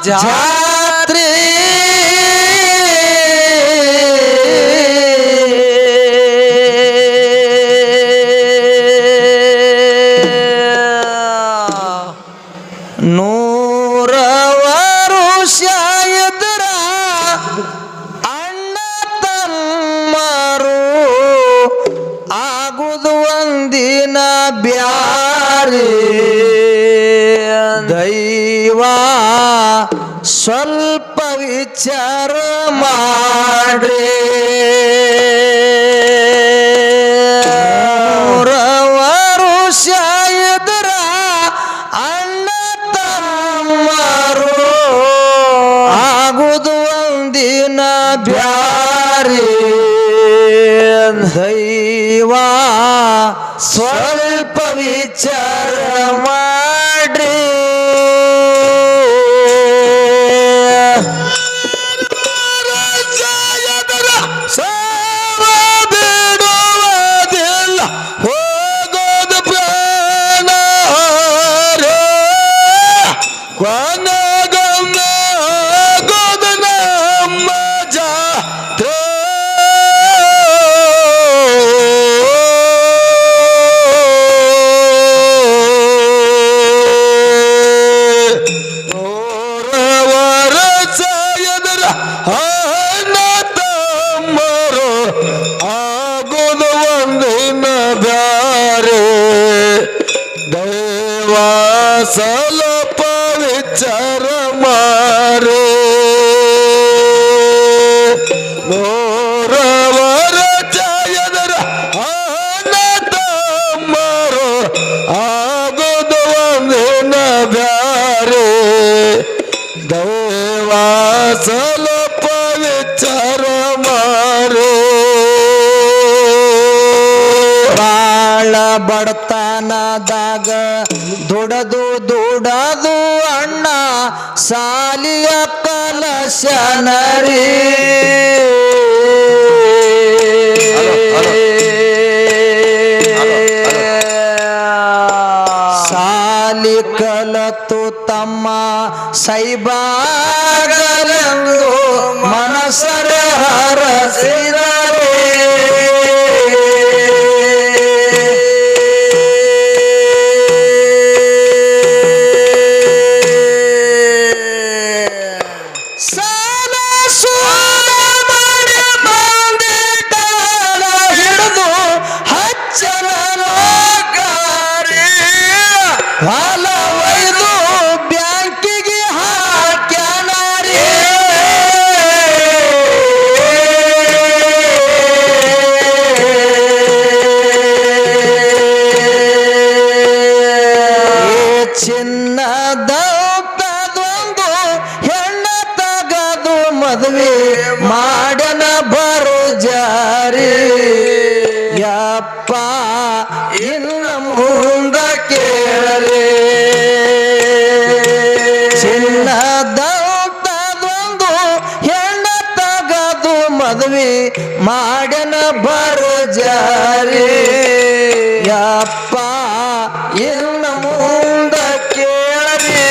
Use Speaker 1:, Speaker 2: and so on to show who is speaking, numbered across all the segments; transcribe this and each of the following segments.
Speaker 1: ಜಾತ್ರೆ ಬ್ಯಾರೆ ದೈವ ಸ್ವಲ್ಪ ವಿಚಾರ ಮಾಡ್ರಿ ವರುಷ ಎದುರ ಅಣ್ಣ ತಮ್ಮರು ಆಗುದು ಒಂದಿನ ಬ್ಯಾರೆ ದೈವ ಸ್ವಲ್ಪ ವಿಚಾರ ಮಾಡ್ರಿ ಸಾವ ಬಿಡುವುದಿಲ್ಲ ಹೋಗೋದು ಪ್ರಾಣ ಕೊನೆಗೊಮ್ಮೆ ಹೋಗೋದು ನಮ್ಮ ಜಾತ್ರೆ ಆಗುದು ಒಂದಿನ ಬ್ಯಾರೆ ದೈವ ಸ್ವಲ್ಪ ವಿಚಾರ ಮಾರೆ ನೋರವರ ಚಾಯದರ ಅಣ್ಣ ತಮ್ಮರು ಆಗುದು ಒಂದಿನ ಬ್ಯಾರೆ ದೈವ ಸ್ವಲ್ಪ ವಿಚಾರ ಮಾರೆ ಬಾಳ ಬಡತನದಾಗ ದುಡದು ಅಣ್ಣ ಸಾಲಿಯ ಕಲಶನರಿ ಸಾಲಿ ಕಲತು ತಮ್ಮ ಸೈಬಾಗಲೆಂದು ಮನಸರ ಹರಸಿದರೆ ಹೊಲ ಒಯ್ದು ಬ್ಯಾಂಕಿಗೆ ಹಾಕ್ಯಾನಾರಿ ಚಿನ್ನದೊಂದು ಹೆಣ್ಣ ತಗದು ಮದುವೆ ಮಾಡನ ಬರು ಜಾರಿ ಯಪ್ಪ ಇನ್ನು ಮುಂದ ಕೇಳಲೆ ಚಿನ್ನದೊಂದು ಹೆಣ್ಣ ತಗದು ಮದುವೆ ಮಾಡನ ಬರು ಜಾರಿ ಯಪ್ಪ ಇನ್ನು ಮುಂದ ಕೇಳಲೆ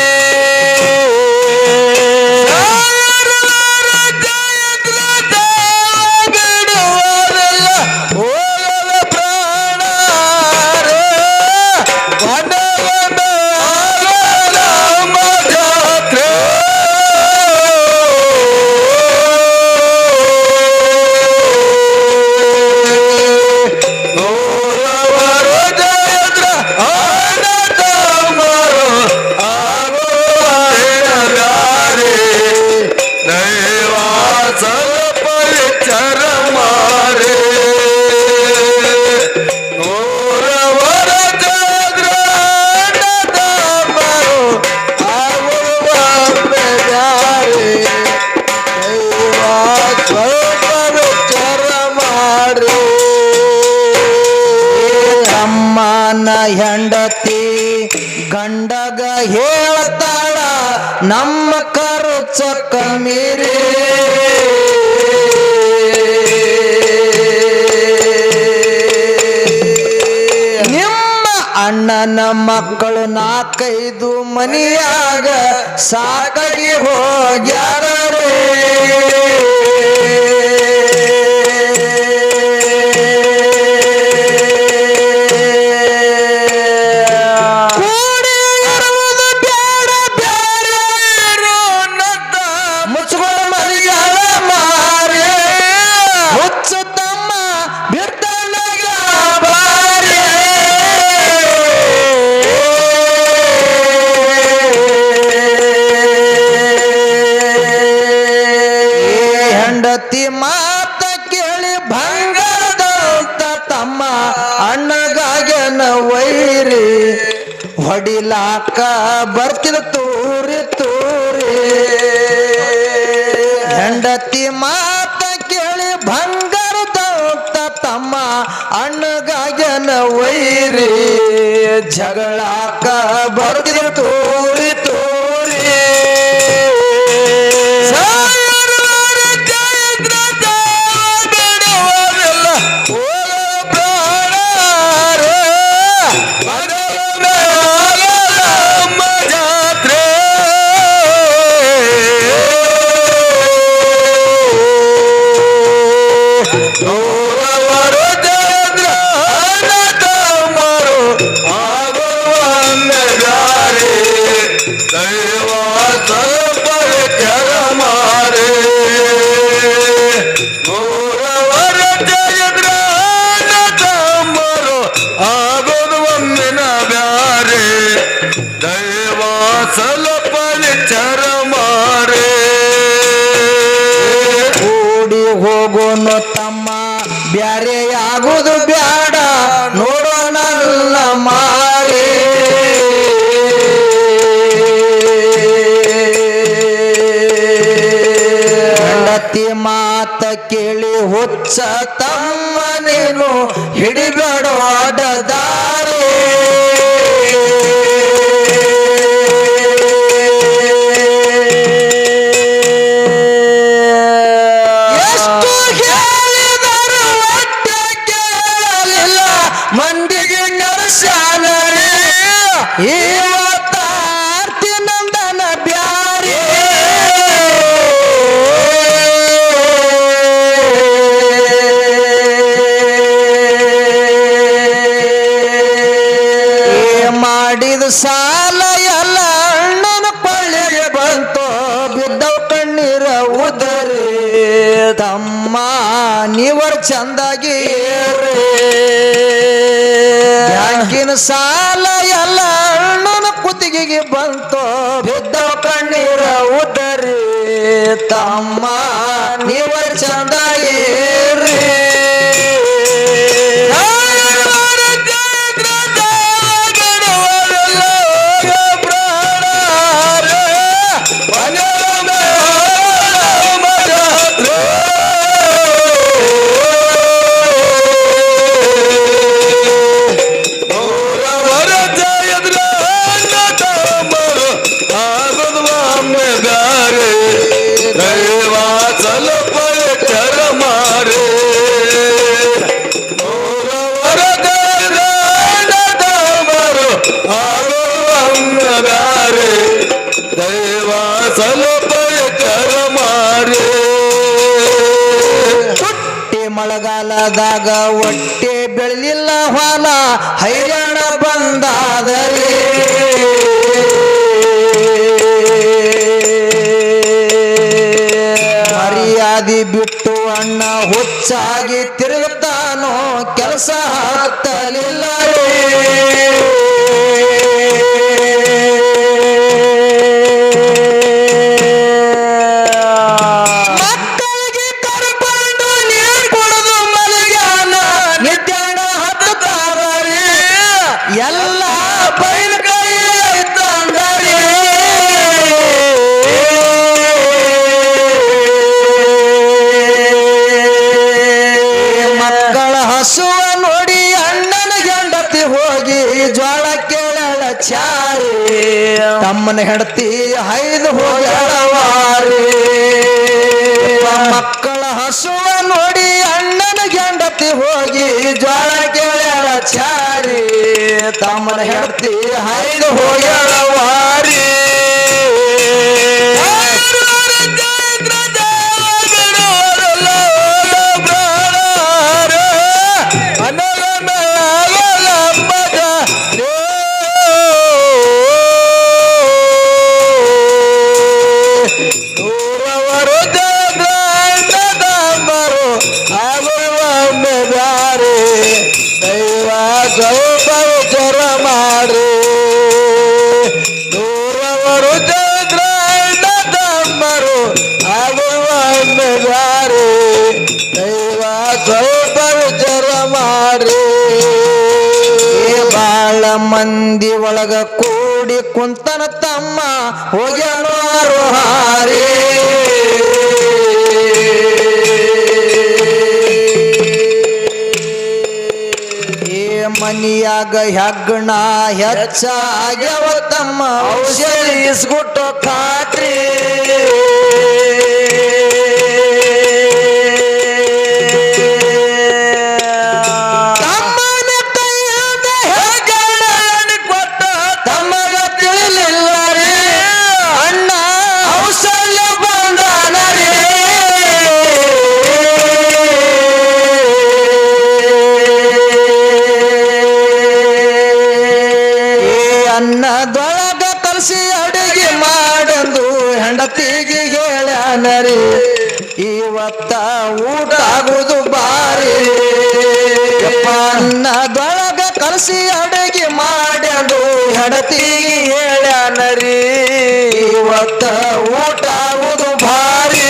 Speaker 1: ಹೆಂಡತಿ ಗಂಡಗ ಹೇಳ್ತಾಳ ನಮ್ಮ ಖರ್ಚ ಕಮ್ಮಿರಿ ನಿಮ್ಮ ಅಣ್ಣ ನನ್ನ ಮಕ್ಕಳು 4-5 ಮನಿಯಾಗ ಸಾಕಾಗಿ ಹೋಗ್ಯಾರ ಮಾತ ಕೇಳಿ ಬಂಗಾರದಂತ ತಮ್ಮ ಅಣ್ಣಗಾಗನ ವೈರಿ ಹೊಡಿಲಾಕ ಬರ್ತಿದ ತೂರಿ ತೂರಿ ಹೆಂಡತಿ ಮಾತ ಕೇಳಿ ಬಂಗಾರದಂತ ತಮ್ಮ ಅಣ್ಣಗಾಗನ ವೈರಿ ಜಗಳಾಕ ಬರ್ತಿದ ತೂರಿ ತೂರಿ ಹೋಗೋನು ತಮ್ಮ ಬ್ಯಾರೆ ಆಗುದು ಬ್ಯಾಡ ನೋಡೋಣ ಮಾರಿ ಹೆಂಡತಿ ಮಾತ ಕೇಳಿ ಹುಚ್ಚ ತಮ್ಮ ನೀನು ಹಿಡಿಬೇಡ ಅಡ್ಡದಾರಿ ಮಂದಿಗೆ ನರಸಾನರಿ ಇವತ್ತಾರ್ತಿ ನಂದನ ಬ್ಯಾರಿ ಮಾಡಿದ ಸಾಲ ಎಲ್ಲ ಅಣ್ಣನ ಪಳ್ಳಿಗೆ ಬಂತು ಬಿದ್ದವ ಕಣ್ಣೀರ ಉದರಿ ತಮ್ಮ ನೀವರ್ ಚಂದಾಗಿ ಬ್ಯಾಂಕಿನ ಸಾಲ ಎಲ್ಲ ಅಣ್ಣನ ಕುತ್ತಿಗೆಗೆ ಬಂತು ಬಿದ್ದವ ಕಣ್ಣೀರ ಉದರಿ ತಮ್ಮ ನೀವರ್ ಚಂದಾಗಿ ಮಳೆಗಾಲದಾಗ ಒಟ್ಟೆ ಬೆಳಲಿಲ್ಲ ಹೊಲ ಹೈರಾಣ ಬಂದಾದರೆ ಮರ್ಯಾದಿ ಬಿಟ್ಟು ಅಣ್ಣ ಹುಚ್ಚಾಗಿ ತಿರುಗುತ್ತಾನೋ ಕೆಲಸ ಹತ್ತಲಿಲ್ಲ ಎಲ್ಲ ಬೈಲುಗಾಯಿ ತಂದರಿ ಮಕ್ಕಳ ಹಸುವ ನೋಡಿ ಅಣ್ಣನ ಹೆಂಡತಿ ಹೋಗಿ ಜ್ವಾಳ ಕೇಳಳ ಚಾರಿ ತಮ್ಮನ ಹೆಂಡತಿ ಹೈದು ಹೋಗ್ಯಾಳವಾರಿ ಮಕ್ಕಳ ಹಸುವ ನೋಡಿ ಅಣ್ಣನ ಹೆಂಡತಿ ಹೋಗಿ ಜ್ವಾಳ ಕೇಳಳ ಚಾರಿ ತಮ್ಮನ ಹೆಂಡತಿ ಹೈದು ಹೋಗ್ಯಾಳವಾರಿ ಸ್ವಲ್ಪ ವಿಚಾರ ಮಾಡ್ರಿ ದೂರವರು ಚಂದ್ರಣ್ಣದಮ್ಮರು ಆಗುವ ಬ್ಯಾರೆ ದೈವ ಸ್ವಲ್ಪ ವಿಚಾರ ಮಾಡ್ರಿ ಬಾಳ ಮಂದಿ ಒಳಗ ಕೂಡಿ ಕುಂತನ ತಮ್ಮ ಹೋಗ್ಯಾರು ಹಾರಿ ಮನಿಯಾಗ ಹೆಗ್ಗಣ ಹೆಚ್ಚಾಗ್ಯವ ತಮ್ಮ ಔಷಧಿ ಇಸ್ಗುಟ್ಟು ಖಾತ್ರಿ ತಮ್ಮನ ಕೈಯಿಂದ ಹೆಗ್ಗಣ ಕೊಟ್ಟ ತಮ್ಮಗ ತಿಳಿಲಿಲ್ಲ ರೀ ಅಣ್ಣ ಔಷಧ ಬಂದಾನ ರೀ ಅನ್ನದೊಳಗ ಕಲಸಿ ಅಡುಗೆ ಮಾಡಂದು ಹೆಂಡತಿಗೆ ಹೇಳ್ಯಾನರಿ ಇವತ್ತ ಊಟ ಆಗುದು ಬಾರಿ ಅನ್ನದೊಳಗ ಕಲಸಿ ಅಡುಗೆ ಮಾಡಂದು ಹೆಂಡತಿಗೆ ಹೇಳ್ಯಾನರಿ ಇವತ್ತ ಊಟ ಆಗುದು ಭಾರಿ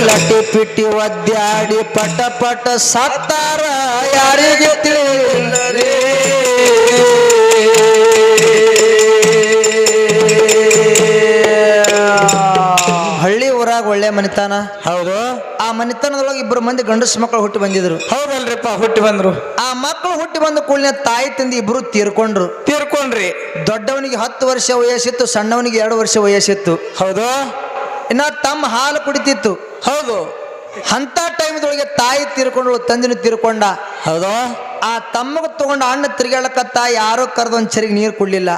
Speaker 1: ಲಟ್ಟಿ ಪಿಟ್ಟಿ ಒದ್ದಾಡಿ ಪಟ ಪಟ ಸತ್ತಾರ ಯಾರಿಗೆ ತಿಳಿಲ್ಲರೇ ಹಳ್ಳಿ ಊರಾಗ ಒಳ್ಳೆ ಮನಿತಾನ ಹೌದು ಆ ಮನಿತನದೊಳಗೆ ಇಬ್ಬರು ಮಂದಿ ಗಂಡಸು ಮಕ್ಕಳು ಹುಟ್ಟಿ ಬಂದಿದ್ರು ಹೌದಲ್ರಿಪ್ಪ ಹುಟ್ಟಿ ಬಂದ್ರು ಆ ಮಕ್ಕಳು ಹುಟ್ಟಿ ಬಂದ ಕೂಡಲೇ ತಾಯಿ ತಂದೆ ಇಬ್ರು ತೀರ್ಕೊಂಡ್ರಿ ದೊಡ್ಡವನಿಗೆ 10 ವರ್ಷ ವಯಸ್ಸಿತ್ತು ಸಣ್ಣವನಿಗೆ 2 ವರ್ಷ ವಯಸ್ಸಿತ್ತು ಹೌದು ಇನ್ನ ತಮ್ಮ ಹಾಲು ಕುಡಿತಿತ್ತು ಹೌದು ಅಂತ ಟೈಮ್ದೊಳಗೆ ತಾಯಿ ತೀರ್ಕೊಂಡ್ರು ತಂದಿನ ತೀರ್ಕೊಂಡ ಹೌದು ಆ ತಮ್ಮಗ ತಗೊಂಡ ಅಣ್ಣ ತಿರ್ಗಾಳಕತ್ತ ಯಾರೋ ಕರೆದು ಒಂದ್ ಚರಿಗೆ ನೀರು ಕುಡ್ಲಿಲ್ಲ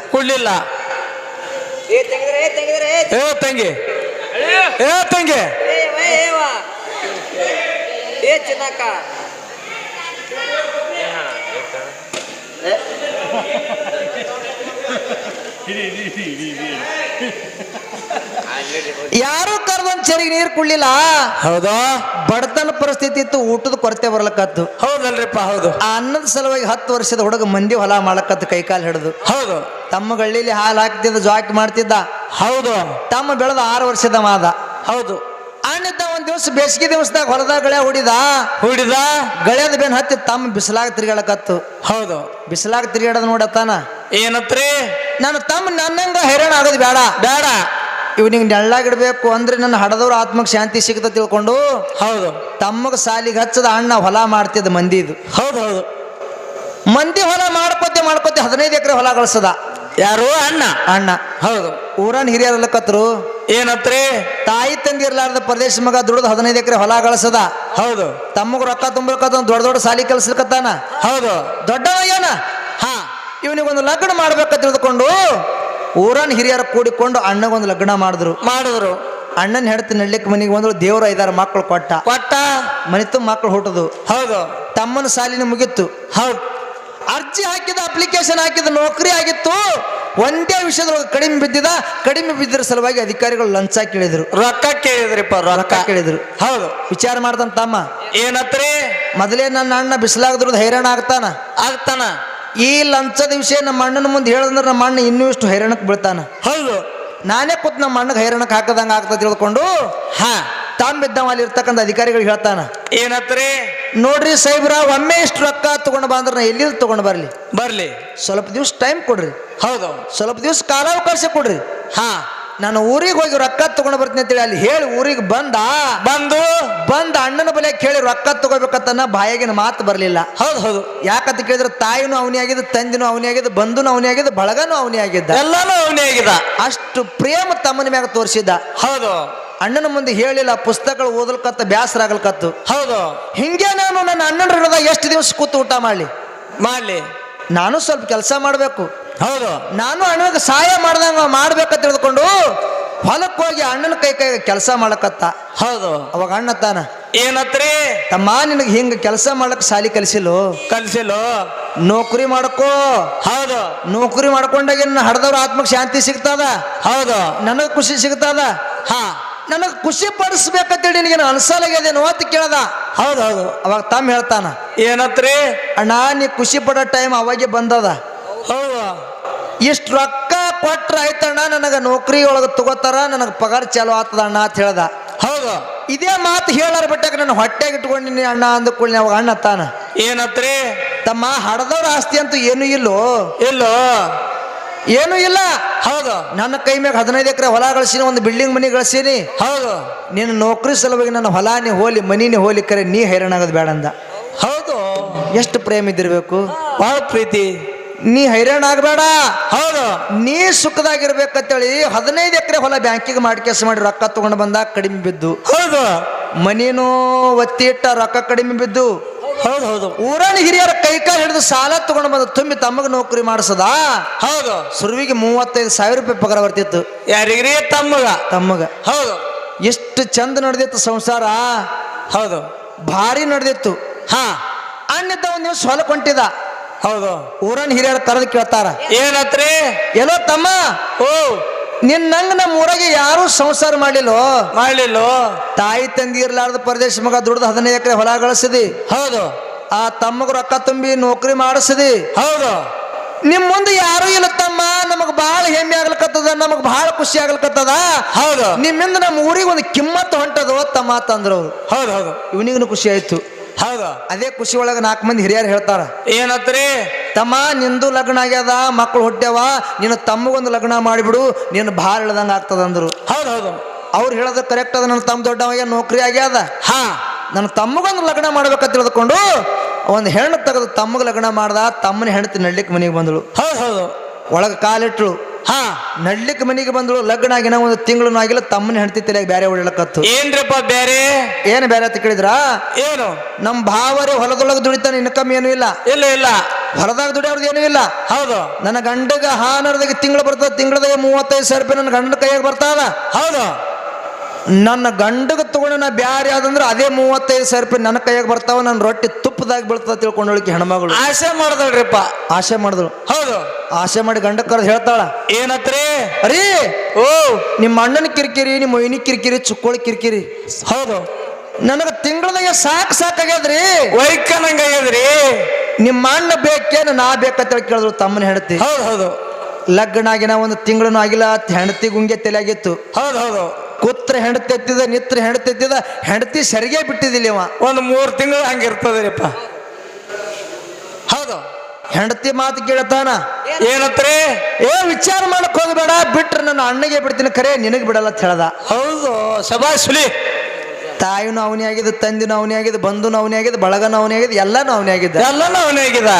Speaker 1: ತಂಗಿ ಯಾರು ಕರ್ದೊಂದ್ ಚರಿಗೆ ನೀರು ಕುಡ್ಲಿಲ್ಲ ಹೌದಾ ಬಡತನ ಪರಿಸ್ಥಿತಿ ಇತ್ತು ಊಟದ ಕೊರತೆ ಬರ್ಲಕತ್ತು ಹೌದಲ್ರಿಪ್ಪ ಹೌದು ಆ ಅನ್ನದ ಸಲುವಾಗಿ 10 ವರ್ಷದ ಹುಡುಗ ಮಂದಿ ಹೊಲ ಮಾಡಕತ್ತು ಕೈಕಾಲು ಹಿಡಿದು ಹೌದು ತಮ್ಮ ಗಳ್ಳಿಲಿ ಹಾಲು ಹಾಕ್ತಿದ್ದ ಜಾಕಿ ಮಾಡ್ತಿದ್ದ ಹೌದು ತಮ್ಮ ಬೆಳೆದ 6 ವರ್ಷದ ಮಾದ ಹೌದು ಅಣ್ಣಿದ್ದ ಒಂದ್ ದಿವಸ ಬೇಸಿಗೆ ದಿವಸದಾಗ ಹೊಲದಾಗ ಗಳೆ ಹುಡಿದ ಗಳೆದ ಬೆನ್ ಹತ್ತಿ ತಮ್ಮ ಬಿಸಿಲಾಗ ತಿರ್ಗಾಡಕತ್ತು ಹೌದು ಬಿಸಿಲಾಗ ತಿರ್ಗಾಡೋದು ನೋಡತ್ತಾನ ಏನತ್ರಿ ನಾನು ತಮ್ಮ ನನ್ನಂಗ ಹೈರಾಣ ಆಗೋದು ಬೇಡ ಇವನಿಗೆ ನೆಳ್ಳಾಗಿಡ್ಬೇಕು ಅಂದ್ರೆ ನನ್ನ ಹಡದವ್ರ ಆತ್ಮಕ್ಕೆ ಶಾಂತಿ ಸಿಗ್ತ ತಿಳ್ಕೊಂಡು ಹೌದು ತಮ್ಮಗ ಸಾಲಿಗೆ ಹಚ್ಚದ ಅಣ್ಣ ಹೊಲ ಮಾಡ್ತಿದ್ದ ಮಂದಿದು ಹೌದು ಮಂದಿ ಹೊಲ ಮಾಡ್ಕೋತೆ 15 ಎಕರೆ ಹೊಲ ಗಳಿಸದ ಯಾರು ಅಣ್ಣ ಹೌದು ಊರನ್ ಹಿರಿಯರ್ಲಕತ್ರು ಏನತ್ರಿ ತಾಯಿ ತಂದಿ ಇರ್ಲಾರ್ದ ಪ್ರದೇಶ ಮಗ ದುಡ್ದು 15 ಎಕರೆ ಹೊಲ ಗಳಿಸದ ಹೌದು ತಮ್ಮಗ ರೊಕ್ಕ ತುಂಬಲ್ಕತ್ತ ದೊಡ್ಡ ಸಾಲಿ ಕಲ್ಸಲ್ಕತ್ತಾನ ಹೌದು ದೊಡ್ಡವ ಏನ ಇವನಿಗೊಂದು ಲಗ್ನ ಮಾಡ್ಬೇಕಂತ ತಿಳಿದುಕೊಂಡು ಊರನ್ ಹಿರಿಯರ ಕೂಡಿಕೊಂಡು ಅಣ್ಣಗೊಂದು ಲಗ್ನ ಮಾಡಿದ್ರು ಅಣ್ಣನ ಹೆಂಡತಿ ನಡ್ಲಿಕ್ಕೆ ಮನೆಗೆ ಬಂದ್ರು ದೇವ್ರ 5-6 ಮಕ್ಕಳು ಕೊಟ್ಟ ಮನಿತು ಮಕ್ಕಳು ಹುಟ್ಟದು ಹೌದು ತಮ್ಮನ ಸಾಲಿನ ಮುಗಿತ್ತು ಹೌದು ಅರ್ಜಿ ಹಾಕಿದ ಅಪ್ಲಿಕೇಶನ್ ಹಾಕಿದ ನೌಕರಿ ಆಗಿತ್ತು ಒಂದೇ ವಿಷಯದೊಳಗೆ ಕಡಿಮೆ ಬಿದ್ದಿರ ಸಲುವಾಗಿ ಅಧಿಕಾರಿಗಳು ಲಂಚ ಕೇಳಿದ್ರು ರೊಕ್ಕ ಕೇಳಿದ್ರು ಹೌದು ವಿಚಾರ ಮಾಡ್ತಾನ ತಮ್ಮ ಏನತ್ರಿ ಮೊದಲೇ ನನ್ನ ಅಣ್ಣ ಬಿಸಿಲಾಗದ್ರದ್ದು ಹೈರಾಣ ಆಗ್ತಾನ ಈ ಲಂಚದ ವಿಷಯ ನಮ್ಮ ಅಣ್ಣನ ಮುಂದೆ ಹೇಳಿದ್ರೆ ನಮ್ಮ ಅಣ್ಣ ಇನ್ನೂ ಇಷ್ಟು ಹೈರಾಣಕ್ಕೆ ಬೀಳ್ತಾನ ಹೌದು ನಾನೇ ಕೂತ್ ನಮ್ಮ ಅಣ್ಣಗೆ ಹೈರಾಣಕ್ಕೆ ಹಾಕದಂಗ ಆಗ್ತದೆ ತಿಳ್ಕೊಂಡು ತಾಂಬಿದ್ದವ ಅಲ್ಲಿ ಇರ್ತಕ್ಕಂಥ ಅಧಿಕಾರಿಗಳಿಗೆ ಹೇಳ್ತಾನ,
Speaker 2: ಏನತ್ರಿ?
Speaker 1: ನೋಡ್ರಿ ಸಾಹೇಬ್ರ, ಒಮ್ಮೆ ಇಷ್ಟು ರೊಕ್ಕ ತಗೊಂಡ್ ಬಂದ್ರ ನಾ ಎಲ್ಲಿ ತಗೊಂಡ್ ಬರ್ಲಿ, ಸ್ವಲ್ಪ ದಿವ್ಸ ಟೈಮ್ ಕೊಡ್ರಿ.
Speaker 2: ಹೌದು,
Speaker 1: ಸ್ವಲ್ಪ ದಿವ್ಸ ಕಾಲಾವಕಾಶ ಕೊಡ್ರಿ.
Speaker 2: ಹಾ,
Speaker 1: ನಾನು ಊರಿಗೆ ಹೋಗಿ ರೊಕ್ಕ ತಗೊಂಡ್ ಬರ್ತೀನಿ ಅಂತೇಳಿ ಅಲ್ಲಿ ಹೇಳಿ ಊರಿಗೆ ಬಂದ ಅಣ್ಣನ ಬಲೆ ಕೇಳಿ ರೊಕ್ಕ ತಗೋಬೇಕಂತ ಬಾಯಾಗಿನ ಮಾತು ಬರ್ಲಿಲ್ಲ.
Speaker 2: ಹೌದು,
Speaker 1: ಯಾಕಂತ ಕೇಳಿದ್ರೆ ತಾಯಿನೂ ಅವನೇ ಆಗಿದ್ದು, ತಂದಿನೂ ಅವನೇ ಆಗಿದ್ದು, ಬಂಧುನು ಅವನೇ ಆಗಿದ್ದು, ಬಳಗನೂ ಅವನೇ ಆಗಿದ್ದ,
Speaker 2: ಎಲ್ಲಾನು ಅವನೇ ಆಗಿದ್ದ.
Speaker 1: ಅಷ್ಟು ಪ್ರೇಮ ತಮ್ಮನ ಮ್ಯಾಗ ತೋರಿಸಿದ್ದ.
Speaker 2: ಹೌದು,
Speaker 1: ಅಣ್ಣನ ಮುಂದೆ ಹೇಳಿಲ್ಲ, ಪುಸ್ತಕಗಳು ಓದಲ್ಕತ್ತ ಬ್ಯಾಸರ ಆಗಲ್ಕತ್ತು.
Speaker 2: ಹೌದು,
Speaker 1: ಹಿಂಗೆ ನಾನು ನನ್ನ ಅಣ್ಣನ ಋಣದಾಗ ಎಷ್ಟು ದಿವಸ ಕೂತು ಊಟ ಮಾಡ್ಲಿ, ನಾನು ಸ್ವಲ್ಪ ಕೆಲಸ ಮಾಡ್ಬೇಕು.
Speaker 2: ಹೌದು,
Speaker 1: ನಾನು ಅಣ್ಣನಿಗೆ ಸಹಾಯ ಮಾಡ್ದಂಗ ಮಾಡ್ಬೇಕಂತ ತಿಳಿದುಕೊಂಡು ಹೊಲಕ್ಕೆ ಹೋಗಿ ಅಣ್ಣನ ಕೈ ಕೆಲಸ ಮಾಡಕತ್ತ.
Speaker 2: ಹೌದು,
Speaker 1: ಅವಾಗ ಅಣ್ಣ ತಾನ,
Speaker 2: ಏನತ್ರಿ?
Speaker 1: ತಮ್ಮ ನಿನಗೆ ಹಿಂಗ ಕೆಲಸ ಮಾಡಕ್ ಸಾಲಿ ಕಲಿಸಿಲ್ಲೋ, ನೌಕರಿ ಮಾಡ್ಕೋ.
Speaker 2: ಹೌದು,
Speaker 1: ನೌಕರಿ ಮಾಡ್ಕೊಂಡಾಗ ಹಡ್ದವ್ರ ಆತ್ಮಕ್ ಶಾಂತಿ ಸಿಗ್ತದ.
Speaker 2: ಹೌದು,
Speaker 1: ನನಗ್ ಖುಷಿ ಸಿಗ್ತದ.
Speaker 2: ಹಾ,
Speaker 1: ನನಗ್ ಖುಷಿ ಪಡಿಸ್ಬೇಕಂತೇಳಿ ನಿನಗೆ ಅನ್ಸಲಾಗ್ಯದೇನೋ ಅಂತ ಕೇಳ್ದ.
Speaker 2: ಹೌದು,
Speaker 1: ಅವಾಗ ತಮ್ಮ ಹೇಳ್ತಾನ,
Speaker 2: ಏನತ್ರಿ?
Speaker 1: ಅಣ್ಣ ನೀ ಖುಷಿ ಪಡೋ ಟೈಮ್ ಅವಾಗೆ ಬಂದದ.
Speaker 2: ಹೌದು,
Speaker 1: ಇಷ್ಟು ರೊಕ್ಕ ಕೊಟ್ರ ಆಯ್ತಣ್ಣ, ನನಗ ನೌಕರಿ ಒಳಗೆ ತಗೋತಾರ, ನನಗ ಪಗಾರ ಚಾಲು ಆಗ್ತದ ಅಣ್ಣ ಅಂತ ಹೇಳ್ದ.
Speaker 2: ಹೌದು,
Speaker 1: ಇದೇ ಮಾತು ಹೇಳಾರ ಬಿಟ್ಟಾಗ ನನ್ನ ಹೊಟ್ಟೆಗೆ ಇಟ್ಕೊಂಡಿನಿ ಅಣ್ಣ ಅಂದ್ಕೊಳ್ಳಿ. ಅವಾಗ ಅಣ್ಣ ತಾನ,
Speaker 2: ಏನತ್ರಿ?
Speaker 1: ತಮ್ಮ ಹಡದವ್ರ ಆಸ್ತಿ ಅಂತೂ ಏನೂ ಇಲ್ಲೋ, ಏನೂ ಇಲ್ಲ.
Speaker 2: ಹೌದು,
Speaker 1: ನನ್ನ ಕೈ ಮ್ಯಾಗ 15 ಎಕರೆ ಹೊಲ ಗಳಿಸೀನಿ, ಒಂದು ಬಿಲ್ಡಿಂಗ್ ಮನಿ ಗಳಿಸೀನಿ.
Speaker 2: ಹೌದು,
Speaker 1: ನೀನು ನೌಕರಿ ಸಲುವಾಗಿ ನನ್ನ ಹೊಲಾನಿ ಹೋಲಿ ಮನಿನೇ ಹೋಲಿ, ಕರೆ ನೀ ಹೈರಾಣಾಗೋದು ಬೇಡ ಅಂದ.
Speaker 2: ಹೌದು,
Speaker 1: ಎಷ್ಟು ಪ್ರೇಮ ಇದ್ದಿರ್ಬೇಕು,
Speaker 2: ಬಹಳ ಪ್ರೀತಿ.
Speaker 1: ನೀ ಹೈರಾಣ ಆಗಬೇಡ,
Speaker 2: ಹೌದು,
Speaker 1: ನೀ ಸುಖದಾಗಿರ್ಬೇಕಂತೇಳಿ 15 ಎಕರೆ ಹೊಲ ಬ್ಯಾಂಕಿಗೆ ಮಾಡಿ ಕೆಲಸ ಮಾಡಿ ರೊಕ್ಕ ತಗೊಂಡು ಬಂದಾಗ ಕಡಿಮೆ ಬಿದ್ದು.
Speaker 2: ಹೌದು,
Speaker 1: ಮನೇನು ಒತ್ತಿ ಇಟ್ಟ ರೊಕ್ಕ ಕಡಿಮೆ ಬಿದ್ದು.
Speaker 2: ಹೌದು, ಹೌದು,
Speaker 1: ಊರನ್ ಹಿರಿಯರ ಕೈಕಾಲು ಹಿಡಿದು ಸಾಲ ತಗೊಂಡು ಬಂದು ತುಂಬಿ ತಮ್ಮಗ ನೌಕರಿ ಮಾಡಿಸದ.
Speaker 2: ಹೌದು,
Speaker 1: ಸುರುವಿಗೆ 35,000 ರೂಪಾಯಿ ಪಗಾರ ಬರ್ತಿತ್ತು.
Speaker 2: ಯಾರಿಗ್ರಿ? ತಮ್ಮಗ. ಹೌದು,
Speaker 1: ಎಷ್ಟು ಚಂದ ನಡೆದಿತ್ತು ಸಂಸಾರ.
Speaker 2: ಹೌದು,
Speaker 1: ಭಾರಿ ನಡೆದಿತ್ತು.
Speaker 2: ಹಾ,
Speaker 1: ಅಣ್ಣಿದ್ದ ಒಂದ್ ದಿವಸ ಹೊಲಕ್ಕೆ ಹೊಂಟಿದ.
Speaker 2: ಹೌದು,
Speaker 1: ಊರನ್ ಹಿರಿಯರ ಕರೆದು ಕೇಳ್ತಾರ,
Speaker 2: ಏನತ್ರಿ?
Speaker 1: ಎಲ್ಲೋ ತಮ್ಮ, ನಿನ್ನಂಗ ನಮ್ಮ ಊರಾಗೆ ಯಾರು ಸಂಸಾರ ಮಾಡ್ಲಿಲ್ಲೋ. ತಾಯಿ ತಂದಿ ಇರ್ಲಾರ್ದ ಪರದೇಶ ಮಗ ದುಡ್ದು 15 ಎಕರೆ ಹೊಲ ಗಳಿಸಿದಿ.
Speaker 2: ಹೌದು,
Speaker 1: ಆ ತಮ್ಮಗ ರೊಕ್ಕ ತುಂಬಿ ನೌಕರಿ ಮಾಡಿಸಿದಿ.
Speaker 2: ಹೌದು,
Speaker 1: ನಿಮ್ ಮುಂದೆ ಯಾರು ಇಲ್ಲ ತಮ್ಮ, ನಮಗ್ ಬಹಳ ಹೆಮ್ಮೆ ಆಗ್ಲಿಕತ್ತದ, ನಮಗ್ ಬಹಳ ಖುಷಿ ಆಗ್ಲಿಕತ್ತದ.
Speaker 2: ಹೌದು,
Speaker 1: ನಿಮ್ಮಿಂದ ನಮ್ಮ ಊರಿಗೆ ಒಂದು ಕಿಮ್ಮತ್ತು ಹೊಂಟದೋ ತಮ್ಮ ತಂದ್ರು.
Speaker 2: ಹೌದು, ಹೌದು,
Speaker 1: ಇವನಿಗೂ ಖುಷಿ ಆಯ್ತು.
Speaker 2: ಹೌದು,
Speaker 1: ಅದೇ ಖುಷಿ ಒಳಗ 4 ಮಂದಿ ಹಿರಿಯರು ಹೇಳ್ತಾರ,
Speaker 2: ಏನತ್ರಿ?
Speaker 1: ತಮ್ಮ ನಿಂದು ಲಗ್ನ ಆಗ್ಯದ, ಮಕ್ಕಳು ಹುಟ್ಟ್ಯಾವ, ನೀನು ತಮ್ಮಗೊಂದು ಲಗ್ನ ಮಾಡಿಬಿಡು, ನೀನು ಭಾಳ ಇಳ್ದಂಗ ಆಗ್ತದ ಅಂದ್ರು.
Speaker 2: ಹೌದು, ಹೌದು,
Speaker 1: ಅವ್ರು ಹೇಳೋದು ಕರೆಕ್ಟ್ ಅದ. ನನ್ನ ತಮ್ಮ ದೊಡ್ಡವಾಗ ನೌಕರಿ ಆಗ್ಯಾದ,
Speaker 2: ಹಾ,
Speaker 1: ನನ್ನ ತಮ್ಮಗೊಂದು ಲಗ್ನ ಮಾಡ್ಬೇಕಂತ ತಿಳಿದುಕೊಂಡು ಒಂದು ಹೆಣ್ಣು ತೆಗೆದು ತಮ್ಮಗ ಲಗ್ನ ಮಾಡ್ದ. ತಮ್ಮನ ಹೆಂಡತಿ ನಡ್ಲಿಕ್ಕೆ ಮನೆಗೆ ಬಂದಳು.
Speaker 2: ಹೌದು, ಹೌದು,
Speaker 1: ಒಳಗೆ ಕಾಲಿಟ್ಳು.
Speaker 2: ಹಾ,
Speaker 1: ನಡ್ಲಿಕ್ಕೆ ಮನೆಗೆ ಬಂದಳು. ಲಗ್ನ ಆಗಿನ ಒಂದು ತಿಂಗಳು ಆಗಿಲ್ಲ, ತಮ್ಮನ ಹೆಂಡತಿ ತಲೆಯಾಗ ಬೇರೆ ಹೊಡಿಲಕತ್ತು.
Speaker 2: ಏನ್ರಿಪ್ಪ ಬೇರೆ?
Speaker 1: ಏನು ಬೇರೆ ಅಂತ ಕೇಳಿದ್ರ,
Speaker 2: ಏನು?
Speaker 1: ನಮ್ಮ ಭಾವರೇ ಹೊಲದೊಳಗೆ ದುಡಿತಾನೆ, ಇನ್ಕಮ್ ಏನೂ ಇಲ್ಲ.
Speaker 2: ಇಲ್ಲ,
Speaker 1: ಹೊಲದಾಗ ದುಡಿಯೋರ್ದು ಏನೂ ಇಲ್ಲ.
Speaker 2: ಹೌದು,
Speaker 1: ನನ್ನ ಗಂಡಗ ಹಾನರ್ದಾಗ ತಿಂಗಳು ಬರ್ತದ, ತಿಂಗಳದಾಗ 35,000 ರೂಪಾಯಿ ನನ್ನ ಗಂಡನ ಕೈಯಾಗ ಬರ್ತಾವ.
Speaker 2: ಹೌದು,
Speaker 1: ನನ್ನ ಗಂಡಗ ತಗೊಂಡು ನಾ ಬ್ಯಾರೆ ಯಾವ್ದಂದ್ರೆ ಅದೇ 35,000 ರೂಪಾಯಿ ನನ್ನ ಕೈಯಾಗ ಬರ್ತಾವ. ನನ್ನ ರೊಟ್ಟಿ ತುಪ್ಪದಾಗ ಬೀಳ್ತದ ತಿಳ್ಕೊಂಡೊಳಗೆ ಹೆಣ್ಮಗಳು
Speaker 2: ಆಸೆ ಮಾಡಿದಳ್ರಿಪ್ಪ.
Speaker 1: ಆಸೆ ಮಾಡಿದ್ರು.
Speaker 2: ಹೌದು,
Speaker 1: ಆಸೆ ಮಾಡಿ ಗಂಡ ಕರೆದು ಹೇಳ್ತಾಳ,
Speaker 2: ಏನತ್ರಿ?
Speaker 1: ಅರೀ, ನಿಮ್ಮ ಅಣ್ಣನ ಕಿರಿಕಿರಿ, ನಿಮ್ಮ ಒಯ್ನಿ ಕಿರಿಕಿರಿ, ಚುಕ್ಕೋಳಿ ಕಿರಿಕಿರಿ.
Speaker 2: ಹೌದು,
Speaker 1: ನನಗ ತಿಂಗಳದಾಗ ಸಾಕಾಗ್ಯದ್ರಿ,
Speaker 2: ವೈಕನಂಗಾಗ್ಯದ್ರಿ.
Speaker 1: ನಿಮ್ಮ ಅಣ್ಣ ಬೇಕೇನು ನಾ ಬೇಕಂತ ಕೇಳಿದ್ರು ತಮ್ಮನ ಹೆಂಡತಿ.
Speaker 2: ಹೌದು, ಹೌದು,
Speaker 1: ಲಗ್ನ ಆಗಿನ ಒಂದು ತಿಂಗಳೂ ಆಗಿಲ್ಲ, ಹೆಂಡತಿ ಗುಂಗೆ ತಲೆಯಾಗಿತ್ತು.
Speaker 2: ಹೌದು, ಹೌದು,
Speaker 1: ಕೂತ್ರ ಹೆಂಡತಿ ಎತ್ತಿದ, ನಿತ್ರ ಹೆಂಡತಿ ಎತ್ತಿದ, ಹೆಂಡತಿ ಸರಿಗೆ ಬಿಟ್ಟಿದ್ದಿಲ್ಲ ಇವ.
Speaker 2: ಒಂದು 3 ತಿಂಗಳು ಹಂಗಿರ್ತದ್ರಿಪ್ಪ. ಹೌದು,
Speaker 1: ಹೆಂಡತಿ ಮಾತು ಕೇಳ್ತಾನ,
Speaker 2: ಏನತ್ರಿ?
Speaker 1: ವಿಚಾರ ಮಾಡಕ್ ಹೋಗಬೇಡ, ಬಿಟ್ರೆ ನನ್ನ ಅಣ್ಣಗೆ ಬಿಡ್ತೀನಿ, ಖರೆ ನಿನಗೆ ಬಿಡಲ್ಲ ಅಂತ ಹೇಳ್ದ.
Speaker 2: ಹೌದು, ಶಬಾಷ್ ಹುಲಿ.
Speaker 1: ತಾಯಿನೂ ಅವನೇ ಆಗಿದ್ದು, ತಂದಿನೂ ಅವನೇ ಆಗಿದ್ದು, ಬಂಧುನೂ ಅವನೇ ಆಗಿದ್ದು, ಬಳಗನೂ ಅವನೇ ಆಗಿದ್ದು, ಎಲ್ಲಾನು ಅವನೇ ಆಗಿದ್ದ.